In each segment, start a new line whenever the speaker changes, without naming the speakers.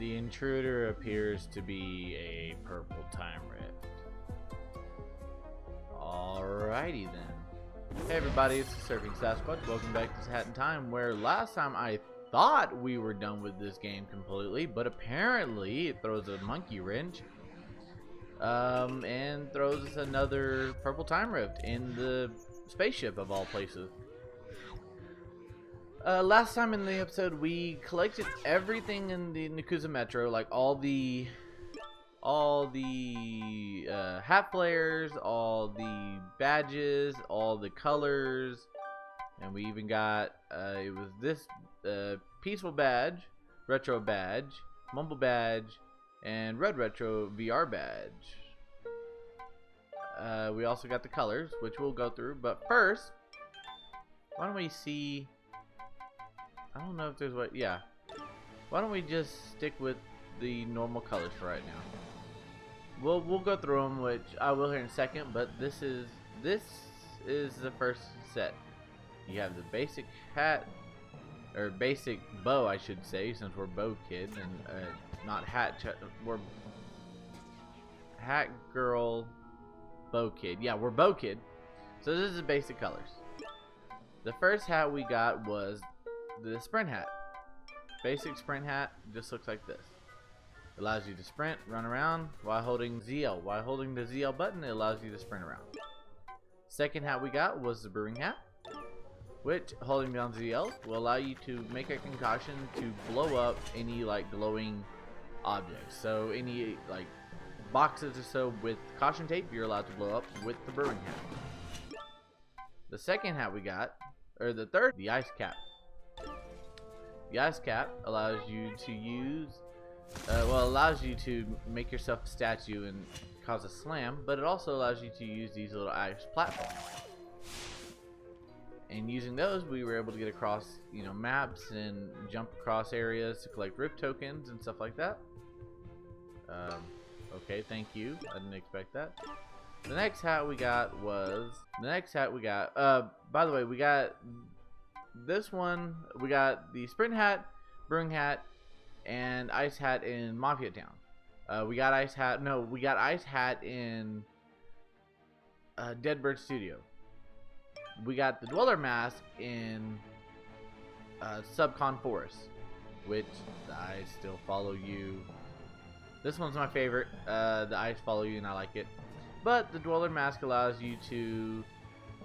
The intruder appears to be a purple time rift. Alrighty then. Hey everybody, it's the Surfing Sasquatch. Welcome back to Hat in Time, where last time I thought we were done with this game completely, but apparently it throws a monkey wrench and throws us another purple time rift in the spaceship of all places. Last time in the episode we collected everything in the Yakuza Metro, like all the hat flares, all the badges, all the colors, and we even got it was this peaceful badge, retro badge, mumble badge, and red retro VR badge. We also got the colors, which we'll go through, but first, why don't we see? I don't know if there's what. Yeah, why don't we just stick with the normal colors for right now? We'll go through them, which I will here in a second. But this is the first set. You have the basic hat, or basic bow, I should say, since we're bow kid and not hat. We're hat girl, bow kid. Yeah, we're bow kid. So this is the basic colors. The first hat we got was the sprint hat. Basic sprint hat just looks like this. It allows you to sprint, run around while holding ZL. While holding the ZL button, it allows you to sprint around. Second hat we got was the brewing hat, which holding down ZL will allow you to make a concoction to blow up any like glowing objects. So any like boxes or so with caution tape, you're allowed to blow up with the brewing hat. The second hat we got, or the third, the ice cap. The ice cap allows you to use, allows you to make yourself a statue and cause a slam, but it also allows you to use these little ice platforms. And using those, we were able to get across, maps and jump across areas to collect rift tokens and stuff like that. Okay, thank you. I didn't expect that. The next hat we got was by the way, we got this one. We got the sprint hat, brewing hat, and ice hat in Mafia Town. We got ice hat in Deadbird Studio. We got the dweller mask in Subcon Forest, which the eyes still follow you. This one's my favorite. The eyes follow you and I like it. But the dweller mask allows you to,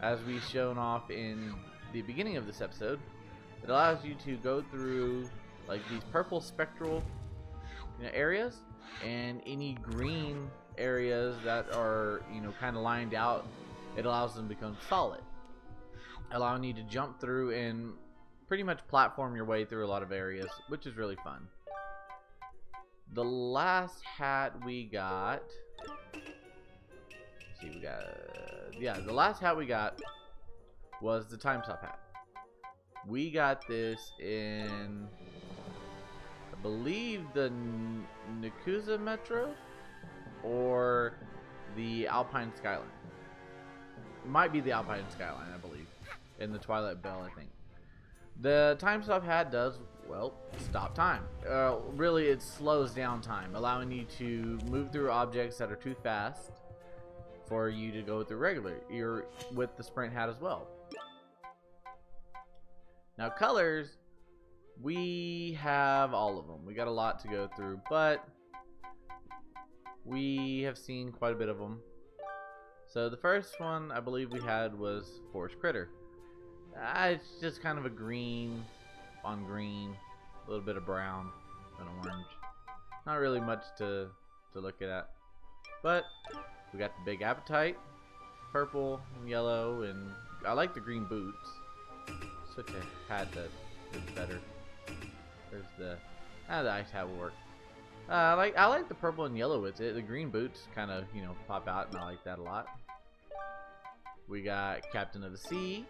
as we've shown off in the beginning of this episode, it allows you to go through like these purple spectral areas, and any green areas that are kind of lined out, it allows them to become solid, allowing you to jump through and pretty much platform your way through a lot of areas, which is really fun. The last hat we got, the last hat we got was the time stop hat. We got this in, I believe, the Yakuza Metro or the Alpine Skyline. It might be the Alpine Skyline, I believe, in the Twilight Bell, I think. The time stop hat does, well, stop time. Really, it slows down time, allowing you to move through objects that are too fast for you to go through regular. You're with the sprint hat as well. Now colors, we have all of them. We got a lot to go through, but we have seen quite a bit of them. So the first one I believe we had was Forest Critter. It's just kind of a green on green, a little bit of brown and orange. Not really much to look at, but we got the Big Appetite, purple and yellow, and I like the green boots. Switch a hat that is better. There's the ice hat will work. I like the purple and yellow with it. The green boots kind of pop out, and I like that a lot. We got Captain of the Sea,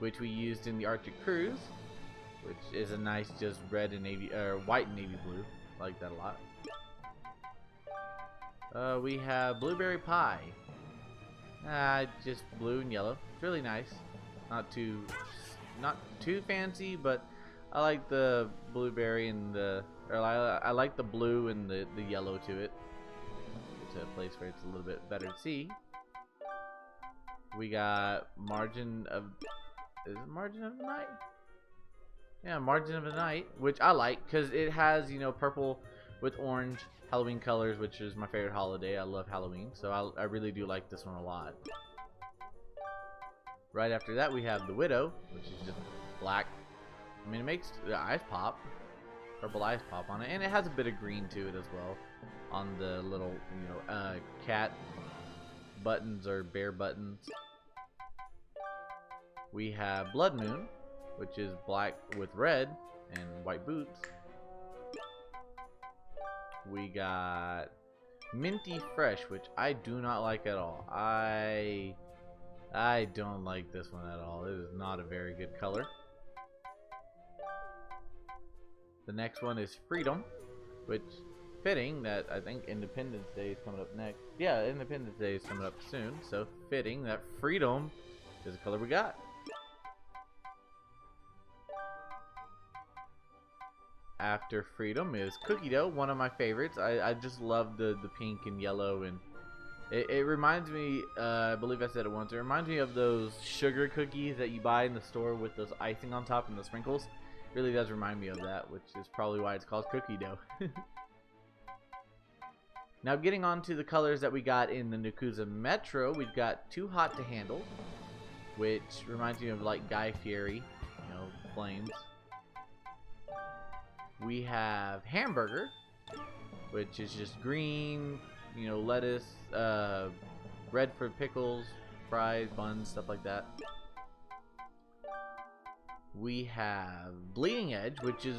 which we used in the Arctic Cruise, which is a nice just red and navy or white and navy blue. I like that a lot. We have Blueberry Pie. Just blue and yellow. It's really nice. Not too fancy, but I like the blueberry and the or I like the blue and the yellow to it. It's a place where it's a little bit better to see. We got Margin of, is it Margin of the Night? Yeah, Margin of the Night, which I like because it has, you know, purple with orange Halloween colors, which is my favorite holiday. I love Halloween, so I really do like this one a lot. Right after that, we have the Widow, which is just black. I mean, it makes the eyes pop, purple eyes pop on it, and it has a bit of green to it as well on the little, you know, cat buttons or bear buttons. We have Blood Moon, which is black with red and white boots. We got Minty Fresh, which I do not like at all. I don't like this one at all. It is not a very good color. The next one is Freedom, which fitting that I think Independence Day is coming up next. Yeah, Independence Day is coming up soon, so fitting that Freedom is the color we got. After Freedom is Cookie Dough, one of my favorites. I just love the pink and yellow, and it reminds me, I believe I said it once, it reminds me of those sugar cookies that you buy in the store with those icing on top and the sprinkles. It really does remind me of that, which is probably why it's called Cookie Dough. Now getting on to the colors that we got in the Yakuza Metro, we've got Too Hot to Handle, which reminds me of like Guy Fieri, you know, flames. We have Hamburger, which is just green, you know, lettuce, red for pickles, fries, buns, stuff like that. We have Bleeding Edge, which is,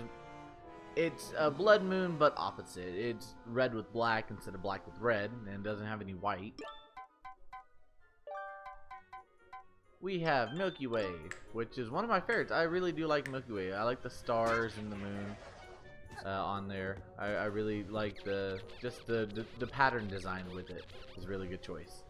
it's a Blood Moon but opposite. It's red with black instead of black with red, and doesn't have any white. We have Milky Way, which is one of my favorites. I really do like Milky Way. I like the stars and the moon on there. I really like the pattern design with it. It's a really good choice.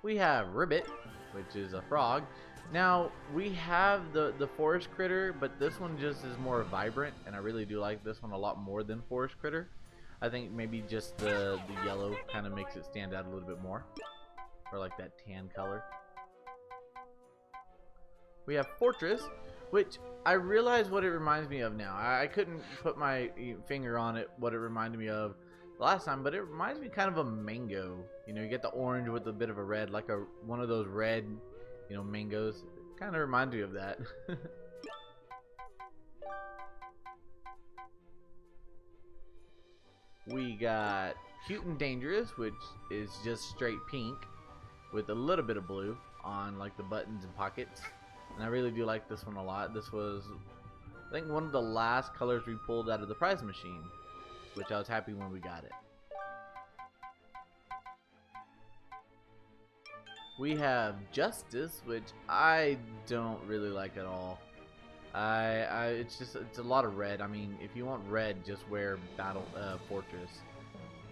We have Ribbit, which is a frog. Now we have the forest critter, but this one just is more vibrant, and I really do like this one a lot more than forest critter. I think maybe just the yellow kind of makes it stand out a little bit more, or like that tan color. We have Fortress, which I realize what it reminds me of now. I couldn't put my finger on it, what it reminded me of last time, but it reminds me kind of a mango. You know, you get the orange with a bit of a red, like one of those red, you know, mangoes. It kind of reminds me of that. We got Cute and Dangerous, which is just straight pink with a little bit of blue on like the buttons and pockets. And I really do like this one a lot. This was, I think, one of the last colors we pulled out of the prize machine, which I was happy when we got it. We have Justice, which I don't really like at all. It's a lot of red. I mean, if you want red, just wear Fortress.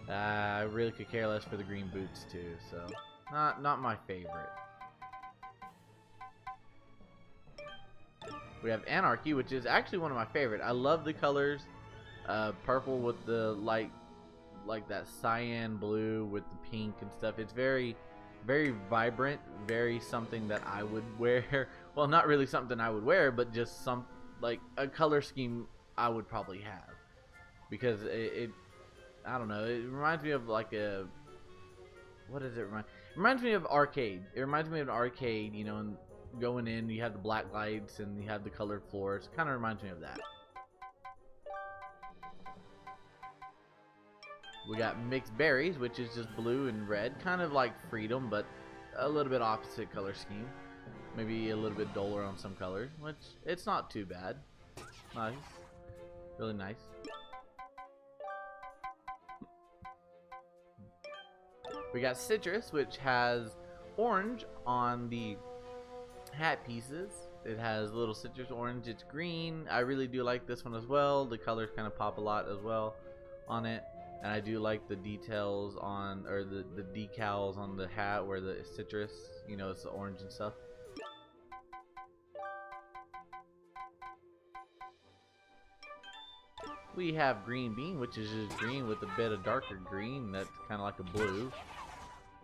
I really could care less for the green boots too, so not my favorite. We have Anarchy, which is actually one of my favorite. I love the colors, purple with the light, like that cyan blue with the pink and stuff. It's very, very vibrant, very something that I would wear. Well, not really something I would wear, but just some, like a color scheme I would probably have, because I don't know, it reminds me of like a, what does it remind? It reminds me of arcade. It reminds me of an arcade, you know, and going in, you have the black lights and you have the colored floors. Kind of reminds me of that. We got Mixed Berries, which is just blue and red, kind of like Freedom, but a little bit opposite color scheme. Maybe a little bit duller on some colors, which it's not too bad. Nice, really nice. We got Citrus, which has orange on the hat pieces. It has little citrus orange. It's green. I really do like this one as well. The colors kind of pop a lot as well on it, and I do like the details on, or the decals on the hat where the citrus, you know, it's the orange and stuff. We have green bean, which is just green with a bit of darker green. That's kind of like a blue.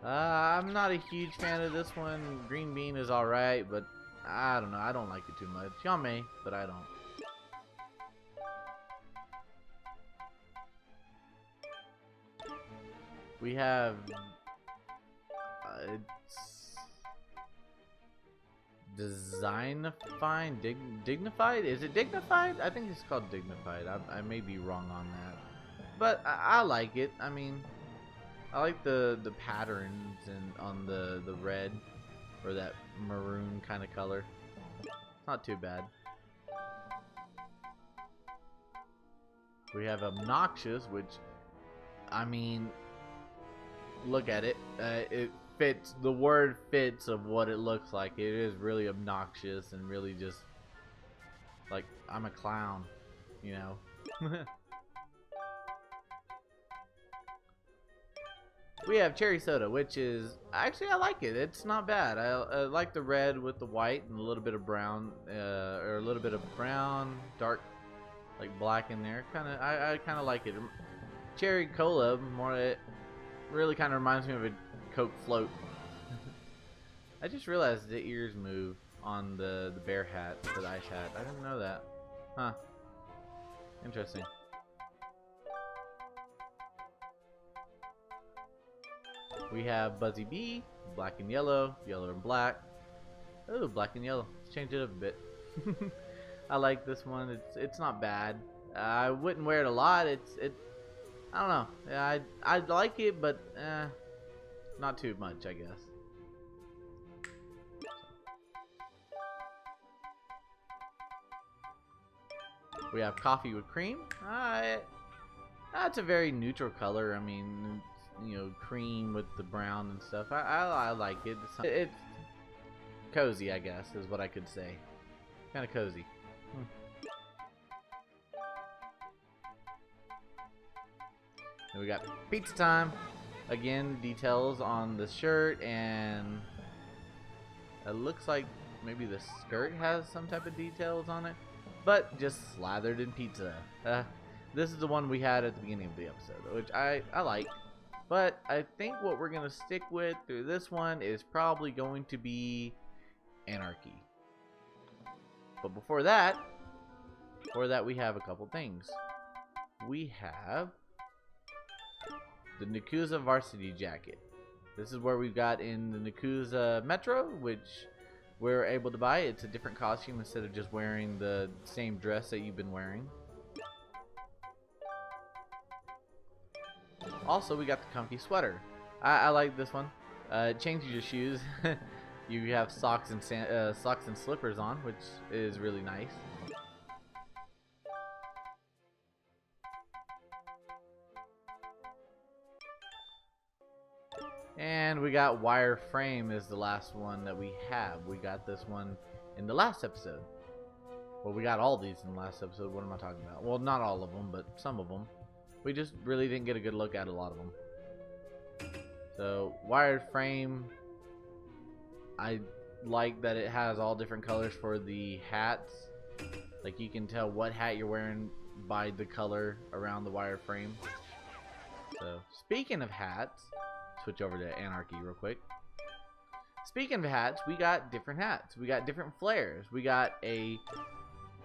I'm not a huge fan of this one. Green bean is alright, but I don't know. I don't like it too much. Y'all may, but I don't. We have it's Designified, Dignified? Is it Dignified? I think it's called Dignified. I may be wrong on that, but I like it. I mean, I like the patterns and on the red or that maroon kind of color. Not too bad. We have Obnoxious, which, I mean, look at it. It fits, the word fits of what it looks like. It is really obnoxious and really just like, I'm a clown, you know. We have cherry soda, which is actually, I like it. It's not bad. I like the red with the white and a little bit of brown, or a little bit of brown, dark, like black in there. I kind of like it. Cherry cola, more, it really kind of reminds me of a Coke float. I just realized the ears move on the bear hat for the ice hat. I didn't know that. Huh. Interesting. We have Buzzy Bee, black and yellow, yellow and black. Oh, black and yellow. Let's change it up a bit. I like this one. It's not bad. I wouldn't wear it a lot. I don't know. I like it, but not too much, I guess. We have coffee with cream. That's a very neutral color. I mean, you know, cream with the brown and stuff. I like it. It's cozy, I guess, is what I could say. Kind of cozy. And we got pizza time. Again, details on the shirt, and it looks like maybe the skirt has some type of details on it, but just slathered in pizza. This is the one we had at the beginning of the episode, which I like. But I think what we're going to stick with through this one is probably going to be Anarchy. But before that we have a couple things. We have the Nakuza Varsity Jacket. This is where we've got in the Nakuza Metro, which we're able to buy. It's a different costume instead of just wearing the same dress that you've been wearing. Also, we got the comfy sweater. I like this one. It changes your shoes. You have socks and slippers on, which is really nice. And we got wire frame is the last one that we have. We got this one in the last episode. Well, we got all these in the last episode. What am I talking about? Well, not all of them, but some of them. We just really didn't get a good look at a lot of them. So, wired frame. I like that it has all different colors for the hats. Like, you can tell what hat you're wearing by the color around the wire frame. So, speaking of hats, switch over to Anarchy real quick. Speaking of hats, we got different hats. We got different flares. We got a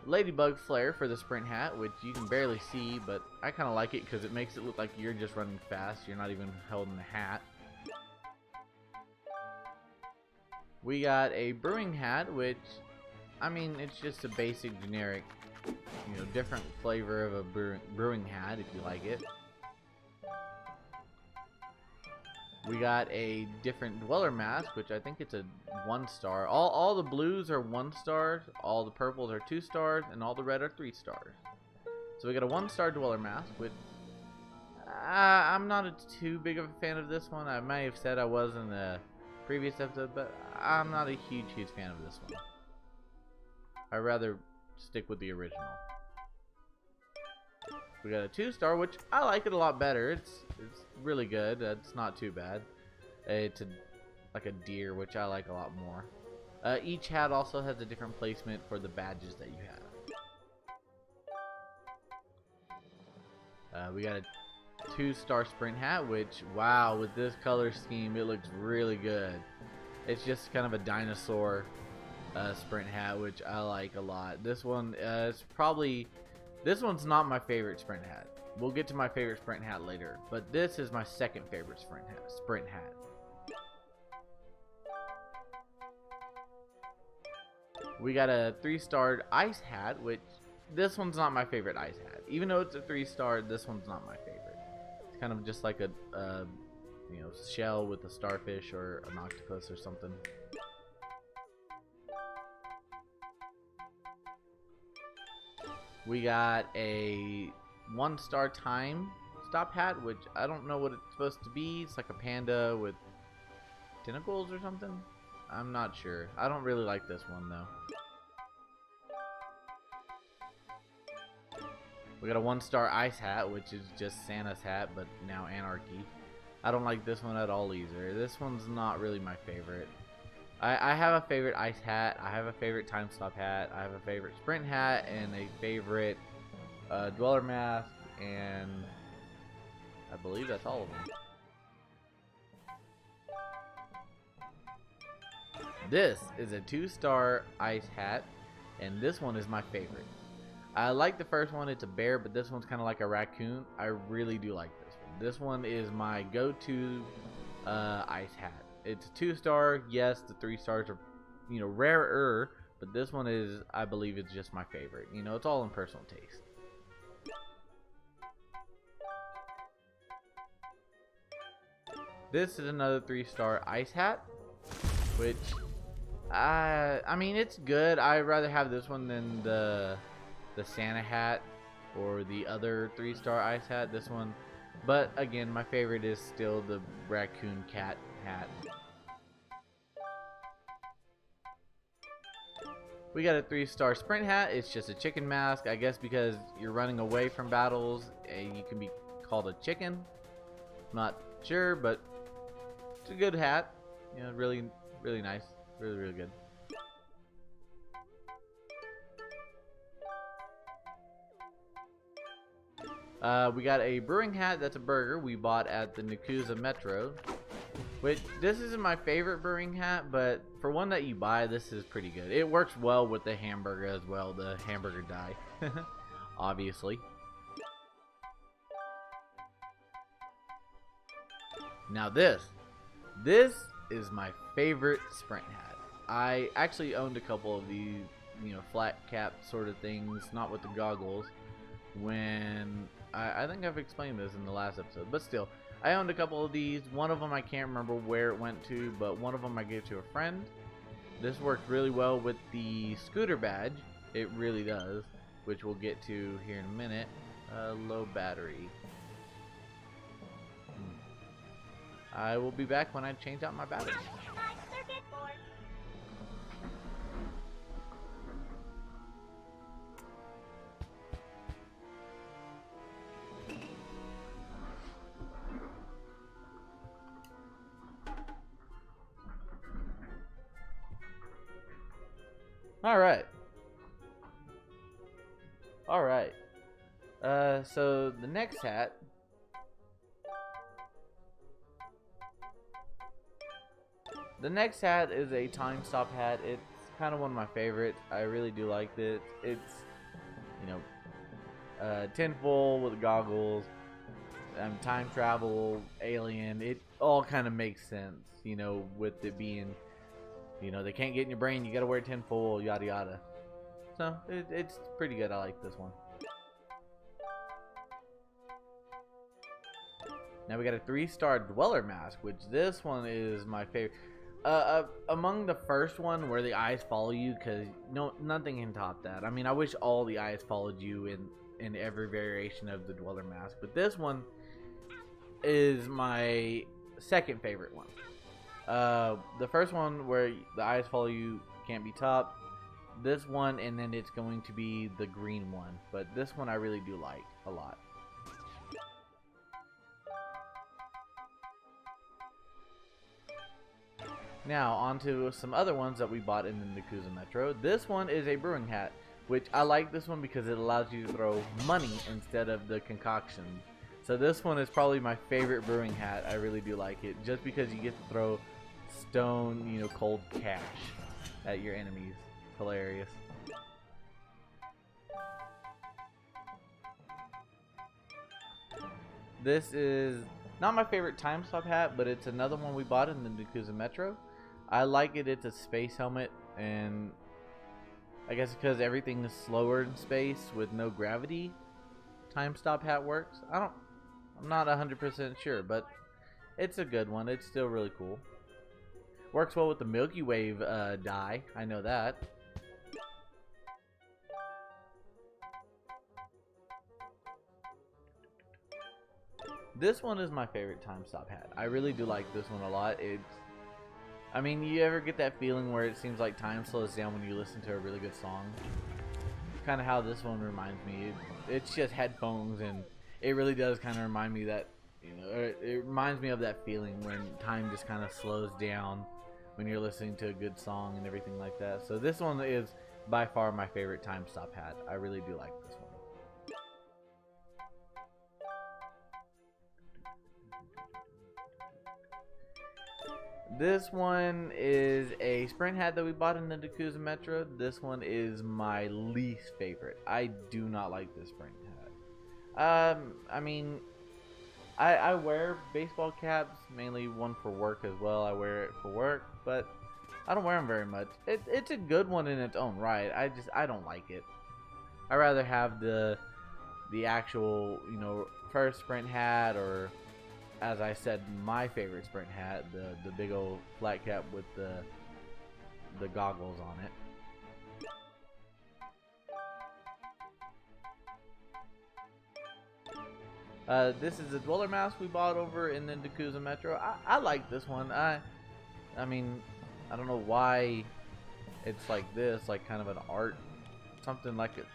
ladybug flare for the sprint hat, which you can barely see, but I kind of like it because it makes it look like you're just running fast. You're not even holding the hat. We got a brewing hat, which, I mean, it's just a basic generic, you know, different flavor of a brewing hat if you like it. We got a different dweller mask, which I think it's a 1-star. All the blues are 1 stars, all the purples are 2 stars, and all the red are 3 stars. So we got a 1-star dweller mask, which I'm not too big of a fan of this one. I may have said I was in the previous episode, but I'm not a huge fan of this one. I'd rather stick with the original. We got a 2-star, which I like it a lot better. It's really good. It's not too bad. It's like a deer, which I like a lot more. Each hat also has a different placement for the badges that you have. We got a 2-star sprint hat, which, wow, with this color scheme, it looks really good. It's just kind of a dinosaur sprint hat, which I like a lot. This one is probably, this one's not my favorite sprint hat. We'll get to my favorite sprint hat later, but this is my second favorite sprint hat. We got a 3-star ice hat, which this one's not my favorite ice hat. Even though it's a 3-star, this one's not my favorite. It's kind of just like a you know, shell with a starfish or an octopus or something. We got a 1-star time stop hat, which I don't know what it's supposed to be. It's like a panda with tentacles or something. I'm not sure. I don't really like this one though. We got a 1-star ice hat, which is just Santa's hat, but now anarchy. I don't like this one at all either. This one's not really my favorite. I have a favorite ice hat, I have a favorite time stop hat, I have a favorite sprint hat, and a favorite dweller mask, and I believe that's all of them. This is a 2-star ice hat, and this one is my favorite. I like the first one, it's a bear, but this one's kind of like a raccoon. I really do like this one. This one is my go-to ice hat. It's a 2-star. Yes, the 3 stars are, you know, rarer, but this one is, I believe, it's just my favorite. You know, it's all in personal taste. This is another 3-star ice hat, which I mean, it's good. I'd rather have this one than the Santa hat or the other 3-star ice hat. This one, but again, my favorite is still the raccoon cat hat. We got a 3-star sprint hat. It's just a chicken mask, I guess, because you're running away from battles and you can be called a chicken. Not sure, but it's a good hat. You know, really nice, really good. We got a brewing hat. That's a burger we bought at the Nakusa Metro, which this isn't my favorite brewing hat, but for one that you buy, this is pretty good. It works well with the hamburger as well, the hamburger dye. Obviously. Now this is my favorite sprint hat. I actually owned a couple of these, you know, flat cap sort of things, not with the goggles, when I think I've explained this in the last episode, but still, I owned a couple of these. One of them I can't remember where it went to, but one of them I gave to a friend. This worked really well with the scooter badge. It really does, which we'll get to here in a minute. Low battery. I will be back when I change out my battery. Alright. So the next hat. The next hat is a time stop hat. It's kind of one of my favorites. I really do like this. It's, you know, tinfoil with goggles, time travel, alien. It all kind of makes sense, you know, with it being, you know, they can't get in your brain. You got to wear tinfoil, yada yada. So it's pretty good. I like this one. Now we got a 3-star dweller mask, which this one is my favorite. Among the first one where the eyes follow you, because nothing can top that. I mean, I wish all the eyes followed you in every variation of the dweller mask, but this one is my second favorite one. The first one where the eyes follow you can't be topped. This one, and then it's going to be the green one, but this one I really do like a lot. Now, on to some other ones that we bought in the Nakusa Metro. This one is a brewing hat. which I like this one because it allows you to throw money instead of the concoction. So this one is probably my favorite brewing hat. I really do like it, just because you get to throw stone, you know, cold cash at your enemies. Hilarious. This is not my favorite time stop hat, but it's another one we bought in the Yakuza Metro. I like it. It's a space helmet, and I guess because everything is slower in space with no gravity, time stop hat works. I'm not 100% sure, but it's a good one. It's still really cool. Works well with the Milky Way dye. I know that. This one is my favorite time stop hat. I really do like this one a lot. I mean, you ever get that feeling where it seems like time slows down when you listen to a really good song? Kind of how this one reminds me. It's just headphones, and it really does kind of remind me that, you know, it reminds me of that feeling when time just kind of slows down when you're listening to a good song and everything like that. So this one is by far my favorite time stop hat. I really do like this one. This one is a sprint hat that we bought in the Yakuza Metro. This one is my least favorite. I do not like this sprint hat. I mean, I wear baseball caps, mainly one for work as well. I wear it for work, but I don't wear them very much. It's a good one in its own right. I don't like it. I rather have the actual, you know, first sprint hat, or, as I said, my favorite sprint hat, the big old flat cap with the goggles on it. This is a Dweller mask we bought over in the Yakuza Metro. I like this one. I mean, I don't know why it's like this, like kind of an art, something like it.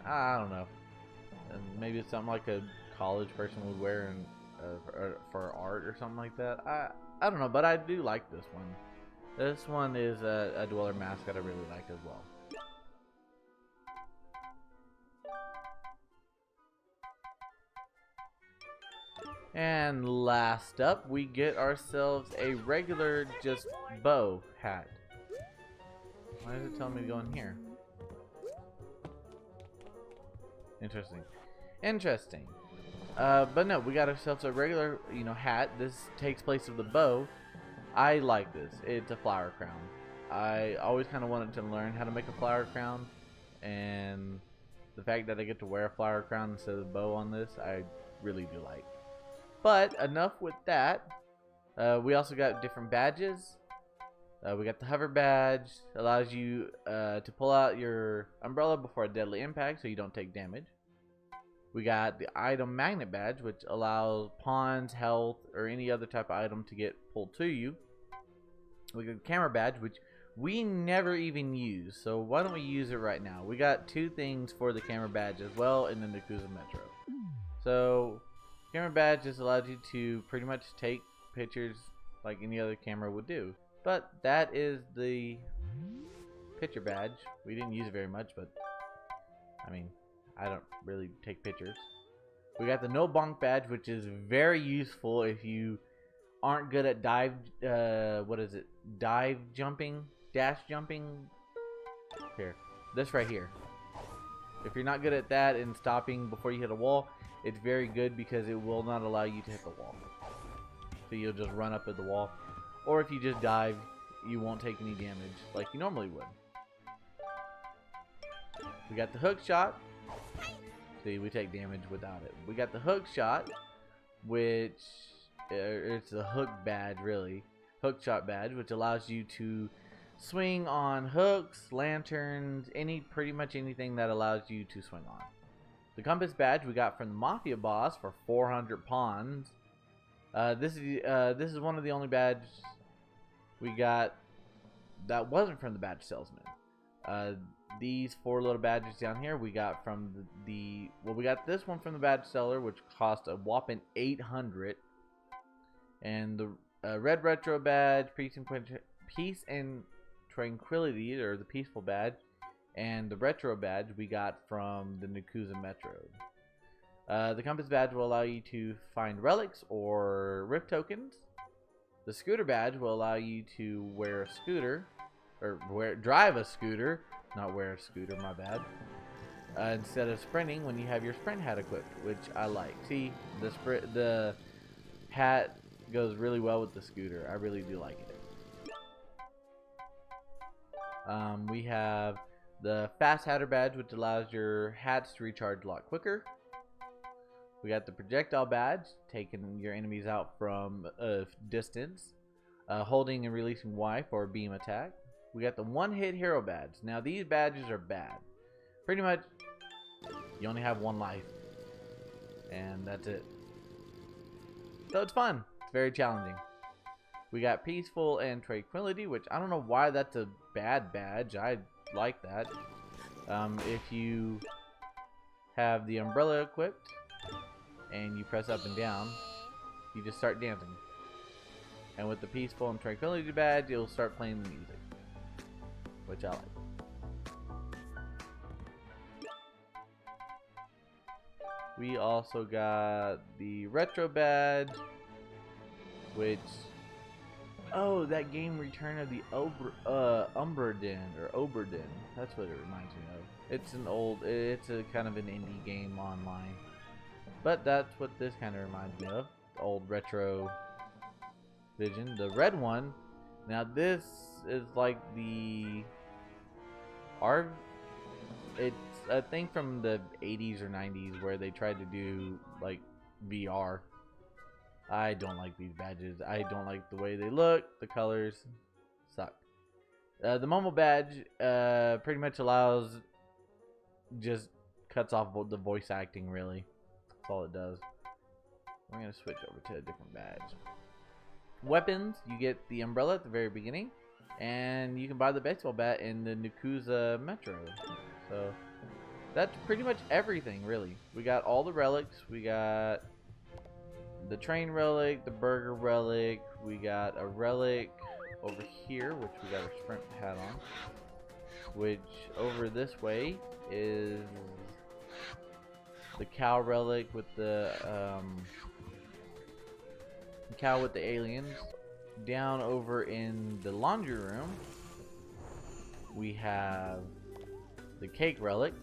I don't know. And maybe it's something like a college person would wear in, for art or something like that. I don't know, but I do like this one. This one is a Dweller mask that I really like as well. And last up, we get ourselves a regular just bow hat. Why does it tell me to go in here? Interesting. Interesting. But no, we got ourselves a regular, you know, hat. This takes place of the bow. I like this. It's a flower crown. I always kind of wanted to learn how to make a flower crown, and the fact that I get to wear a flower crown instead of the bow on this, I really do like. But enough with that. We also got different badges. We got the hover badge. Allows you to pull out your umbrella before a deadly impact so you don't take damage. We got the item magnet badge, which allows pawns, health, or any other type of item to get pulled to you. We got the camera badge, which we never even use, so why don't we use it right now? We got two things for the camera badge as well in the Yakuza Metro. So camera badge just allows you to pretty much take pictures like any other camera would do. But that is the picture badge. We didn't use it very much, but I mean, I don't really take pictures. We got the no bonk badge, which is very useful if you aren't good at dive jumping, dash jumping. Here, this right here. If you're not good at that and stopping before you hit a wall, it's very good because it will not allow you to hit the wall. So you'll just run up at the wall. Or if you just dive, you won't take any damage like you normally would. We got the hook shot. See, we take damage without it. We got the hook shot, which it's a hook badge, really. Hook shot badge, which allows you to swing on hooks, lanterns, pretty much anything that allows you to swing on. The compass badge we got from the Mafia boss for 400 pawns. This is one of the only badges we got that wasn't from the badge salesman. These four little badges down here we got from well, we got this one from the badge seller, which cost a whopping 800, and the red retro badge, peace and tranquility, or the peaceful badge, And the retro badge we got from the Nakuza Metro. The compass badge will allow you to find relics or rift tokens. The scooter badge will allow you to wear a scooter, or drive a scooter, not wear a scooter, my bad. Instead of sprinting when you have your sprint hat equipped, which I like. See, the hat goes really well with the scooter. I really do like it. We have the fast hatter badge, which allows your hats to recharge a lot quicker. We got the projectile badge, taking your enemies out from a distance, holding and releasing Y for a beam attack. We got the one-hit hero badge. Now these badges are bad. Pretty much, you only have one life, and that's it. So it's fun. It's very challenging. We got peaceful and tranquility, which I don't know why that's a bad badge. I like that. If you have the umbrella equipped and you press up and down, you just start dancing. And with the peaceful and tranquility badge, you'll start playing the music, which I like. We also got the retro badge, which, oh, that game Return of the Oberdin, or Oberdin. That's what it reminds me of. It's a kind of an indie game online. But that's what this kind of reminds me of. The old retro vision. The red one, now this is like it's a thing from the 80s or 90s where they tried to do like VR. I don't like these badges. I don't like the way they look. The colors suck. The Momo badge pretty much just cuts off the voice acting, really. That's all it does. We're going to switch over to a different badge. Weapons, you get the umbrella at the very beginning, and you can buy the baseball bat in the Nakuza Metro. So that's pretty much everything, really. We got all the relics. We got the train relic, the burger relic. We got a relic over here, which we got our sprint hat on. Which over this way is the cow relic with the cow with the aliens. Down over in the laundry room, we have the cake relic.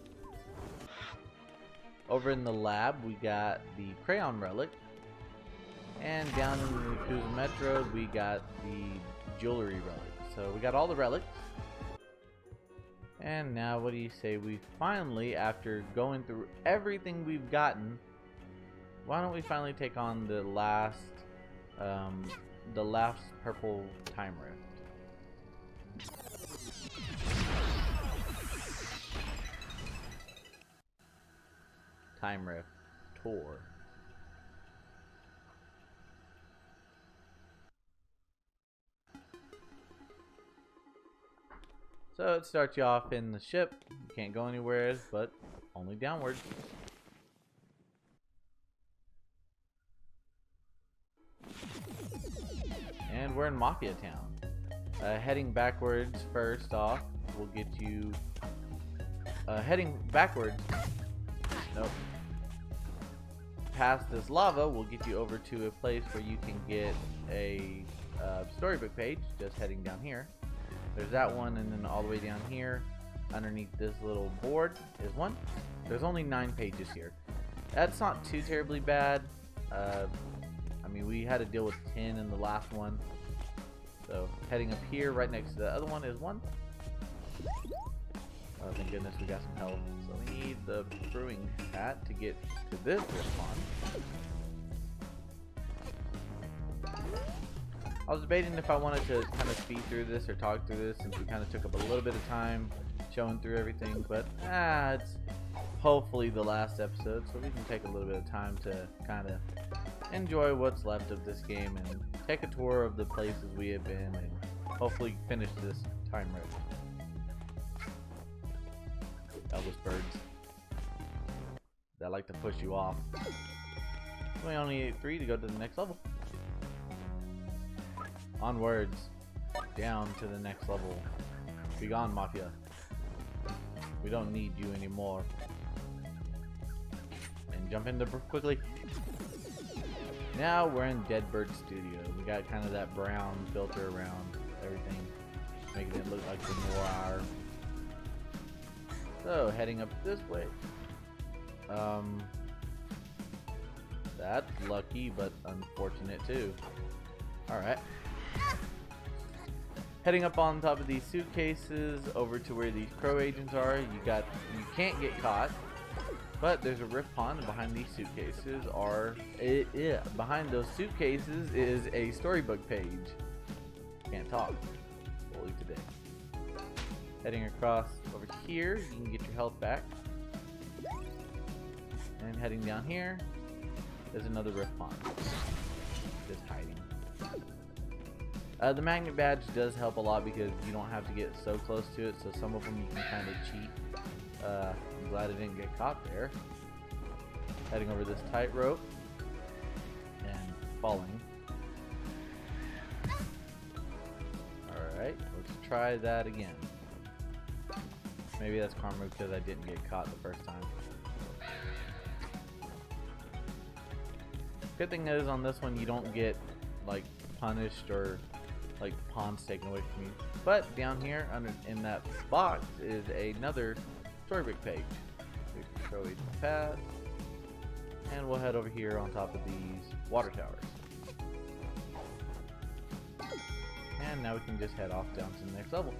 Over in the lab, we got the crayon relic. And down in the Nakuza Metro, we got the jewelry relic. So we got all the relics. And now, what do you say we finally, after going through everything we've gotten, why don't we finally take on the last purple time rift? Time rift tour. So it starts you off in the ship. You can't go anywhere, but only downwards. And we're in Mafia Town. Heading backwards first off will get you... heading backwards... Nope. Past this lava will get you over to a place where you can get a storybook page, just heading down here. There's that one, and then all the way down here, underneath this little board, is one. There's only 9 pages here. That's not too terribly bad. I mean, we had to deal with 10 in the last one. So, heading up here, right next to the other one, is one. Oh, thank goodness we got some health. So we need the brewing hat to get to this respawn. I was debating if I wanted to kind of speed through this or talk through this, since we kind of took up a little bit of time showing through everything, but it's hopefully the last episode, so we can take a little bit of time to kind of enjoy what's left of this game and take a tour of the places we have been and hopefully finish this time rift. Elvis birds that like to push you off. We only need 3 to go to the next level. Onwards, down to the next level. Be gone, Mafia. We don't need you anymore. And jump into quickly. Now we're in Deadbird Studio. We got kind of that brown filter around everything, making it look like the noir. So heading up this way. That's lucky, but unfortunate too. Alright. Heading up on top of these suitcases over to where these crow agents are. You can't get caught, but there's a rift pond, and behind these suitcases behind those suitcases is a storybook page. Can't talk. Only today. Heading across over here, you can get your health back. And heading down here, there's another rift pond. Just hiding. The magnet badge does help a lot because you don't have to get so close to it, so some of them you can kind of cheat. I'm glad I didn't get caught there. Heading over this tightrope and falling. Alright, let's try that again. Maybe that's karma because I didn't get caught the first time. Good thing is on this one you don't get like punished or like pawns taken away from you. But down here in that box is another storybook page. We can show you the path. And we'll head over here on top of these water towers. And now we can just head off down to the next level.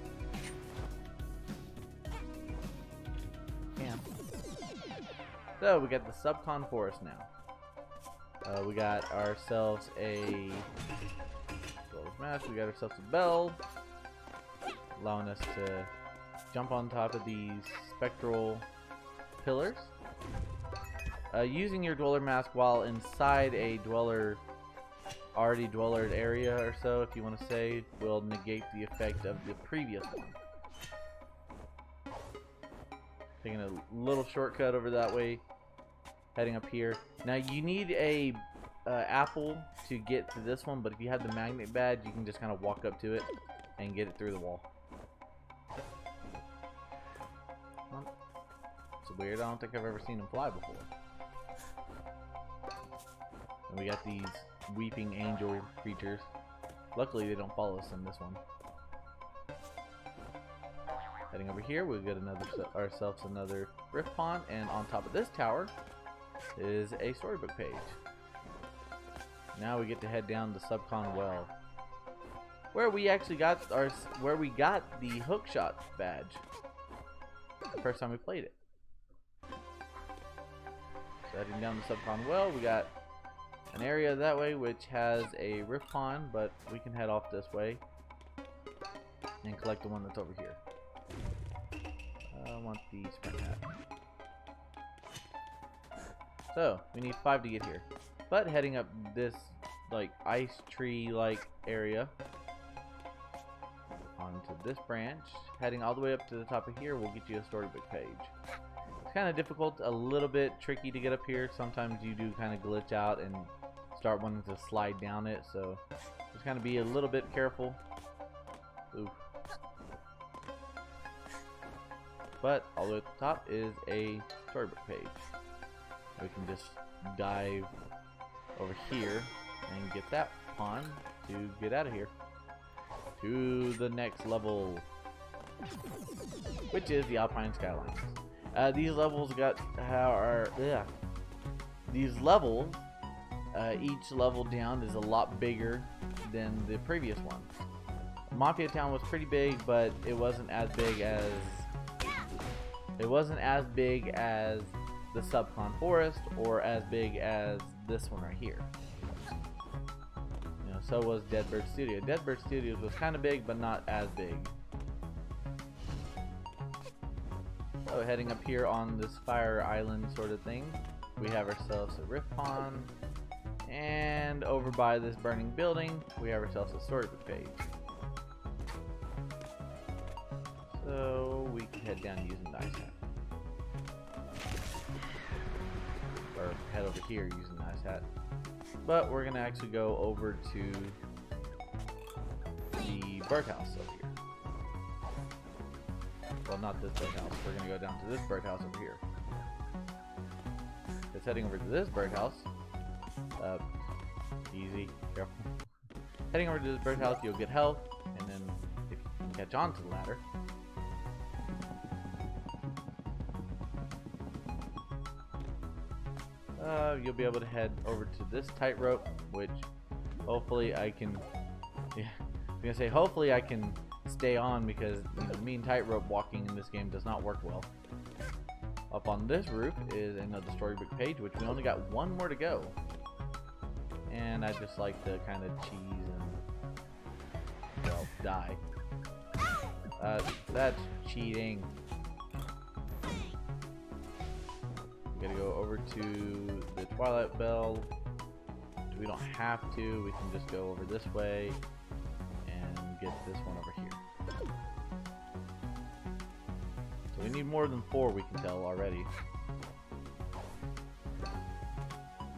So we got the Subcon Forest now. We got ourselves a mask. We got ourselves a bell, allowing us to jump on top of these spectral pillars. Using your dweller mask while inside a already dwellered area or so, if you want to say, will negate the effect of the previous one. Taking a little shortcut over that way, heading up here. Now you need a apple to get to this one, but if you have the magnet badge, you can just kind of walk up to it and get it through the wall. It's weird. I don't think I've ever seen them fly before. And we got these weeping angel creatures. Luckily, they don't follow us in this one. Heading over here, we've got ourselves another rift pond, and on top of this tower is a storybook page. Now we get to head down the Subcon Well, where we actually got the hookshot badge. The first time we played it. So heading down the Subcon Well, we got an area that way which has a rift pond, but we can head off this way and collect the one that's over here. I want the sprint hat. So we need 5 to get here. But heading up this like ice tree like area onto this branch, heading all the way up to the top of here, will get you a storybook page. It's kind of difficult, a little bit tricky to get up here. Sometimes you do kind of glitch out and start wanting to slide down it, so just kind of be a little bit careful. Ooh. But all the way at the top is a storybook page. We can just dive over here and get that pond to get out of here to the next level, which is the Alpine Skylines. These levels each level down is a lot bigger than the previous one. Mafia Town was pretty big, but it wasn't as big as the Subcon Forest, or as big as this one right here. You know, so was Deadbird Studio. Deadbird Studios was kind of big, but not as big. So heading up here on this fire island sort of thing, we have ourselves a rift pond, and over by this burning building, we have ourselves a storybook page. So we can head down using the ice hat. Or head over here using the ice hat. But we're gonna actually go over to the birdhouse over here. Well, not this birdhouse. We're gonna go down to this birdhouse over here. It's heading over to this birdhouse. Easy, careful. Heading over to this birdhouse, you'll get health, and then if you can catch on to the ladder. You'll be able to head over to this tightrope, which hopefully I can. Yeah, I'm gonna say hopefully I can stay on because me and tightrope walking in this game does not work well. Up on this roof is another storybook page, which we only got one more to go. And I just like to kind of cheese and, well, die. That's cheating. We gotta go over to the Twilight Bell. We don't have to, we can just go over this way and get this one over here. So we need more than 4, we can tell already.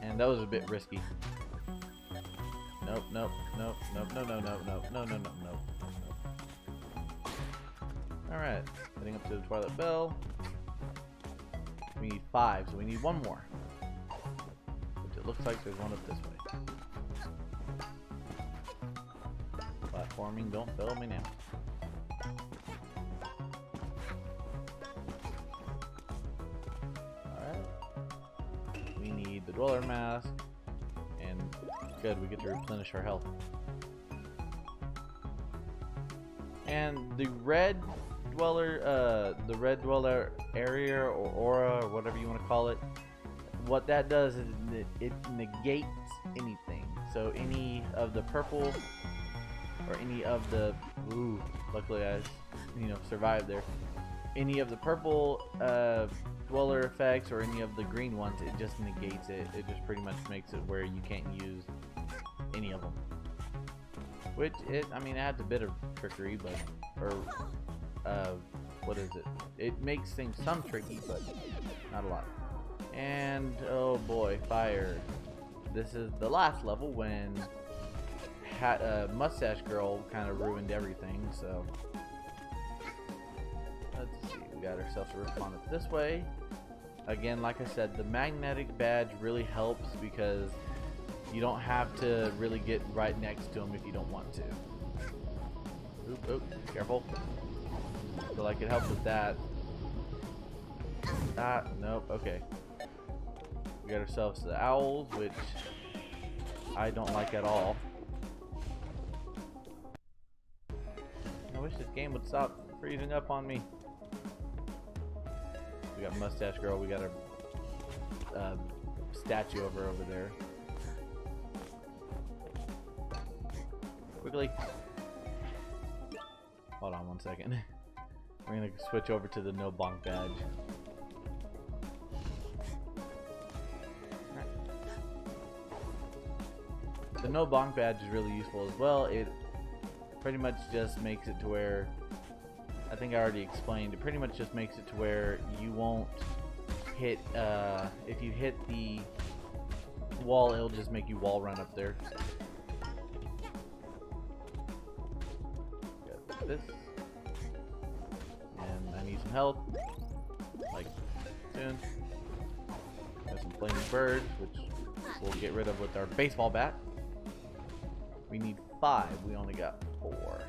And that was a bit risky. Nope, nope, nope, nope, no, no, no, no, no, no, no, no. Alright, heading up to the Twilight Bell. We need 5, so we need 1 more. Which it looks like there's one up this way. Platforming, don't fail me now. Alright. We need the Dweller Mask. And good, we get to replenish our health. And the red dweller area or aura or whatever you want to call it, what that does is it negates anything. So any of the purple or any of the luckily I survived there. Any of the purple dweller effects or any of the green ones, it just negates it. It just pretty much makes it where you can't use any of them. Which it adds a bit of trickery, but what is it? It makes things some tricky, but not a lot. And oh boy, fire! This is the last level when Mustache Girl kind of ruined everything. So let's see, we got ourselves a respawn up this way. Again, like I said, the magnetic badge really helps because you don't have to really get right next to them if you don't want to. Oop, oop, careful. So like it helps with that. Ah, nope, okay. We got ourselves the owls, which I don't like at all. I wish this game would stop freezing up on me. We got Mustache Girl, we got our statue over there. Quickly. Hold on 1 second. We're gonna switch over to the no bonk badge. Right. The no bonk badge is really useful as well. It pretty much just makes it to where, I think I already explained, it pretty much just makes it to where you won't hit, if you hit the wall, it'll just make you wall run up there. Got this. And I need some health, like soon. Got some flaming birds, which we'll get rid of with our baseball bat. We need 5, we only got 4.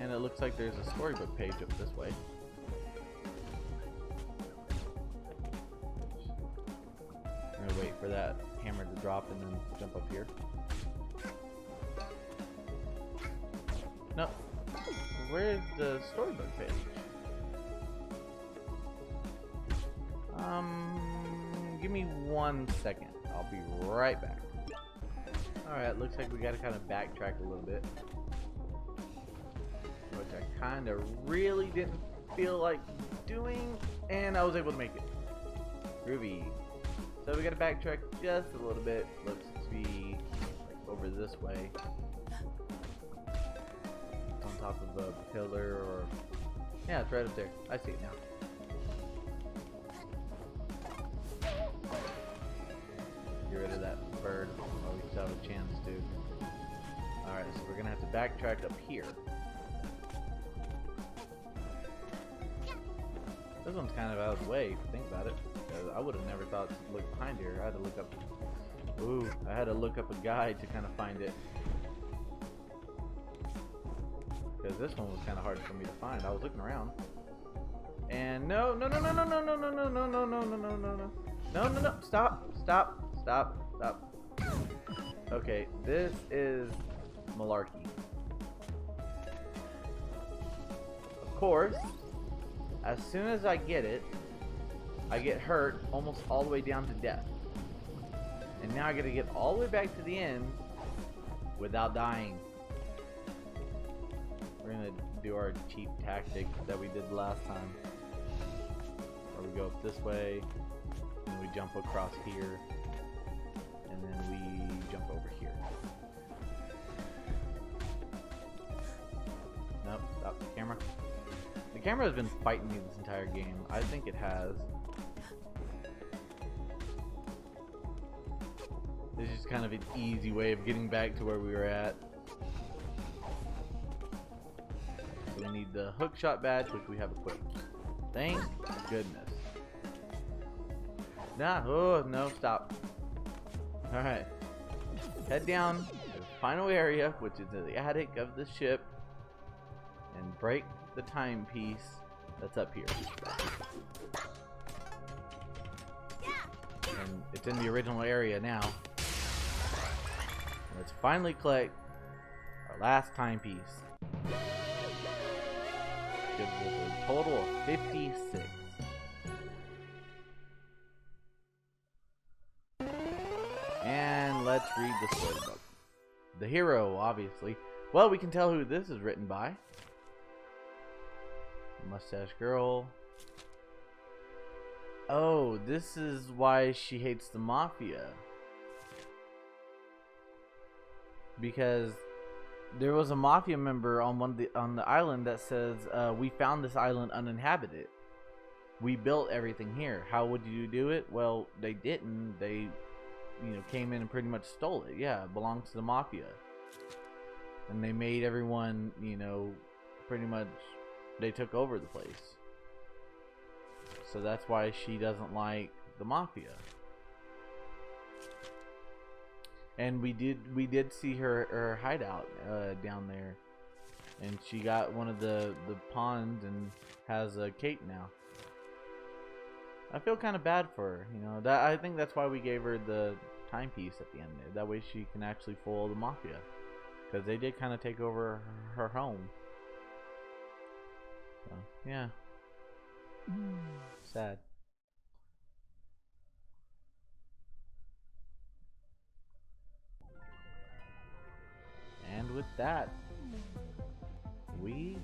And it looks like there's a storybook page up this way. I'm gonna wait for that hammer to drop and then jump up here. No. Where's the storybook page? Give me 1 second. I'll be right back. Alright, looks like we gotta kind of backtrack a little bit. Which I kind of really didn't feel like doing, and I was able to make it. Groovy. So we gotta backtrack just a little bit. Looks to be like over this way. On top of a pillar, or yeah, it's right up there. I see it now. Get rid of that bird while we still have a chance to. Alright, so we're gonna have to backtrack up here. one's kind of out of the way, if you think about it. I would have never thought to look behind here. I had to look up. Ooh, I had to look up a guide to kind of find it. Because this one was kind of hard for me to find. I was looking around. And no, no, no, no, no, no, no, no, no, no, no, no, no, no, no, no, no, no, stop, stop, stop, stop. Okay, this is malarkey. Of course, as soon as I get it, I get hurt almost all the way down to death. And now I gotta get all the way back to the end without dying. We're gonna do our cheap tactic that we did last time. Where we go up this way, and we jump across here, and then we jump over here. Nope, stop the camera. The camera has been fighting me this entire game. I think it has. This is kind of an easy way of getting back to where we were at. So we need the hook shot badge, which we have equipped. Thank goodness. Nah, oh no, stop. Alright. Head down to the final area, which is in the attic of the ship, and break the timepiece that's up here. And it's in the original area now. Let's finally collect our last timepiece. Gives us a total of 56. And let's read the storybook. The hero, obviously. Well, we can tell who this is written by. Mustache girl. Oh, this is why she hates the mafia. Because there was a mafia member on the island that says, we found this island uninhabited. We built everything here. How would you do it? Well, they didn't. They, came in and pretty much stole it. Yeah, it belongs to the mafia. And they made everyone, pretty much, they took over the place. So that's why she doesn't like the mafia. And we did see her hideout down there, and she got one of the pawns and has a cape now. I feel kind of bad for her, That I think that's why we gave her the timepiece at the end there. That way she can actually fool the mafia, because they did kind of take over her home. So yeah, sad. And with that, we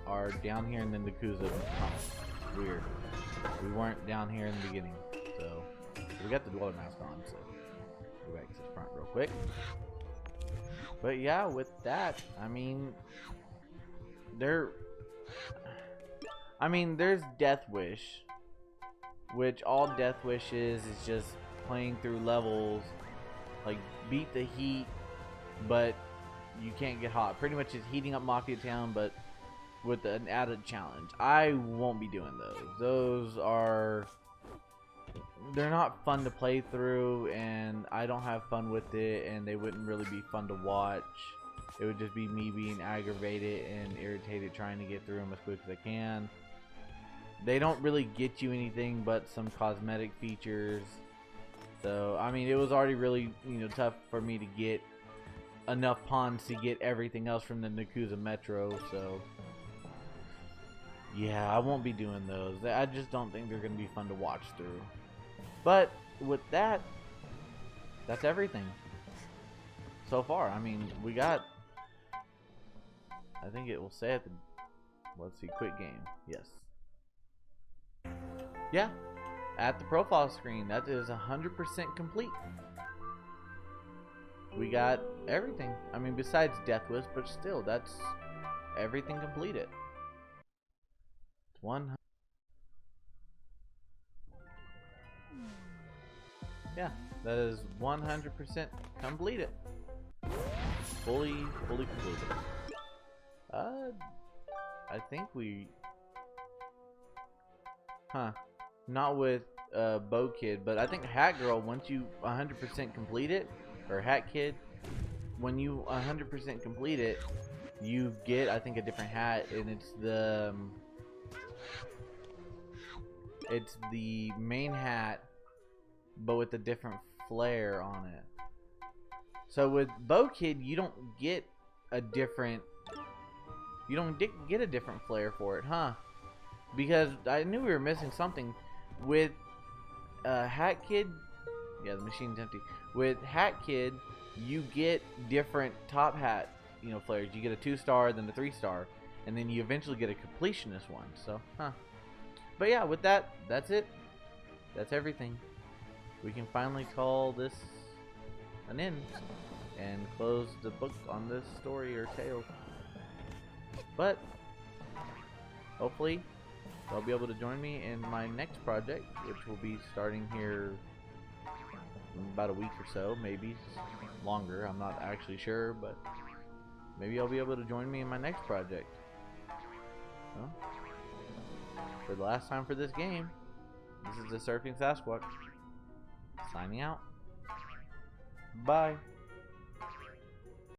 are down here in the Yakuza tunnel. Weird. We weren't down here in the beginning, so we got the dweller mask on. So go back to the front real quick. But yeah, with that, there's Death Wish, which all Death Wish is just playing through levels, like beat the heat, but you can't get hot. Pretty much it's heating up Mafia Town, but with an added challenge. I won't be doing those. They're not fun to play through, and I don't have fun with it, and they wouldn't really be fun to watch. It would just be me being aggravated and irritated trying to get through them as quick as I can. They don't really get you anything but some cosmetic features. So, it was already really, tough for me to get enough pawns to get everything else from the Yakuza Metro, so yeah, I won't be doing those. I just don't think they're going to be fun to watch through. But with that, that's everything so far. We got, I think it will say at the, let's see, quit game. Yes. Yeah. At the profile screen, that is 100% complete. We got everything. Besides Death Wish, but still, that's everything completed. It's 100. Yeah, that is 100% completed. Fully completed. I think we Huh. Not with Bow Kid, but I think Hat Girl, once you 100% complete it, or Hat Kid, when you 100% complete it, you get, I think, a different hat, and it's the main hat, but with a different flare on it. So with Bow Kid, you don't get a different, get a different flare for it, huh? Because I knew we were missing something. With Hat Kid, yeah, the machine's empty. With Hat Kid, you get different top hat, flares. You get a 2-star, then a 3-star, and then you eventually get a completionist one. So, huh. But yeah, with that, that's it. That's everything. We can finally call this an end and close the book on this story or tale. But hopefully they'll be able to join me in my next project, which will be starting here in about a week or so, maybe longer. I'm not actually sure, but maybe I'll be able to join me in my next project. Well, for the last time for this game, this is the Surfing Sasquatch signing out. Bye.